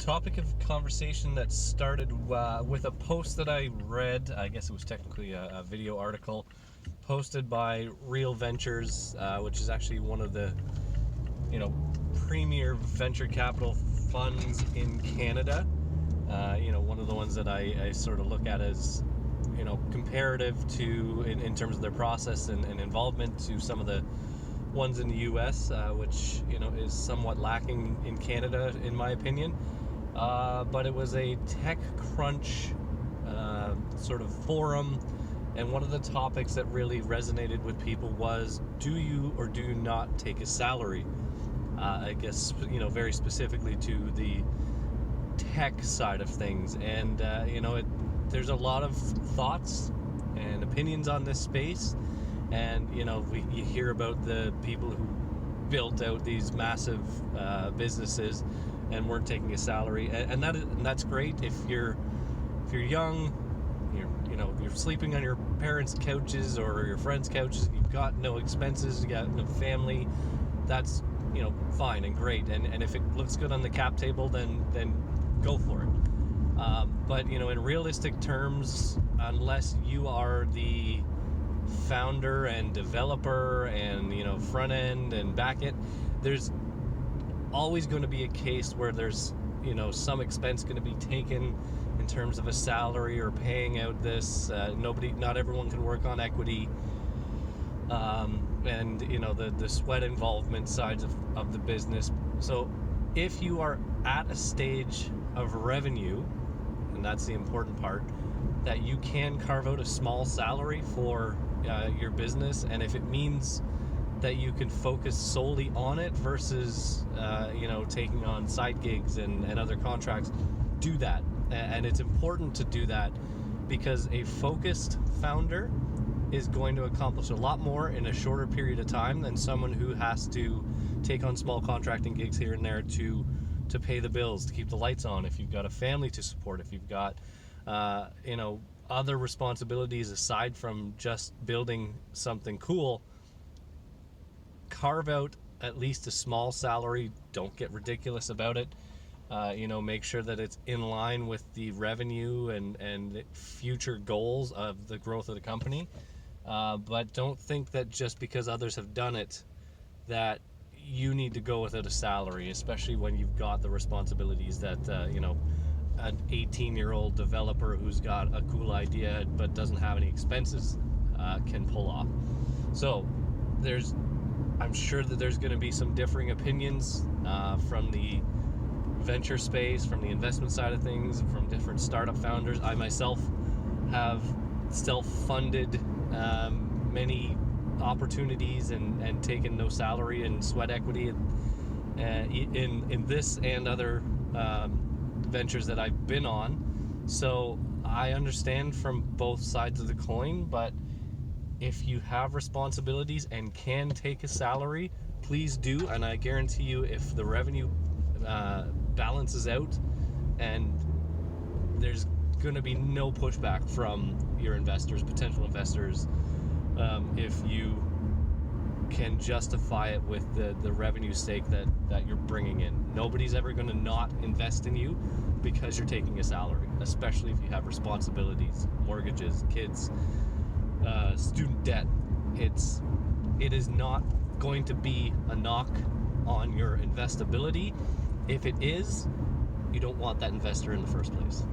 topic of conversation that started with a post that I read. I guess it was technically a video article posted by Real Ventures, which is actually one of the premier venture capital funds in Canada. One of the ones that I sort of look at as comparative to in terms of their process and involvement to some of the ones in the US, which is somewhat lacking in Canada in my opinion. But it was a tech crunch sort of forum, and one of the topics that really resonated with people was, do you or do you not take a salary? I guess very specifically to the tech side of things. And there's a lot of thoughts and opinions on this space, and you hear about the people who built out these massive businesses and weren't taking a salary, and that's great. If you're young, you're sleeping on your parents' couches or your friends' couches, you've got no expenses, you got no family, that's fine and great, and if it looks good on the cap table, then go for it. But in realistic terms, unless you are the founder and developer and front end and back end, there's always going to be a case where there's some expense going to be taken in terms of a salary or paying out this. Not everyone can work on equity, and the sweat involvement sides of the business. So if you are at a stage of revenue, and that's the important part, that you can carve out a small salary for your business, and if it means that you can focus solely on it versus taking on side gigs and other contracts, do that. And it's important to do that because a focused founder is going to accomplish a lot more in a shorter period of time than someone who has to take on small contracting gigs here and there to pay the bills, to keep the lights on, if you've got a family to support, if you've got other responsibilities aside from just building something cool. Carve out at least a small salary. Don't get ridiculous about it. Make sure that it's in line with the revenue and future goals of the growth of the company. But don't think that just because others have done it that you need to go without a salary, especially when you've got the responsibilities that an 18-year-old developer who's got a cool idea but doesn't have any expenses can pull off. So I'm sure that there's going to be some differing opinions from the venture space, from the investment side of things, from different startup founders. I myself have self-funded many opportunities and taken no salary and sweat equity in this and other ventures that I've been on. So I understand from both sides of the coin, but if you have responsibilities and can take a salary, please do. And I guarantee you, if the revenue balances out, and there's going to be no pushback from your investors, potential investors, if you can justify it with the revenue stake that you're bringing in. Nobody's ever going to not invest in you because you're taking a salary, especially if you have responsibilities, mortgages, kids, student debt. It is not going to be a knock on your investability. If it is, you don't want that investor in the first place.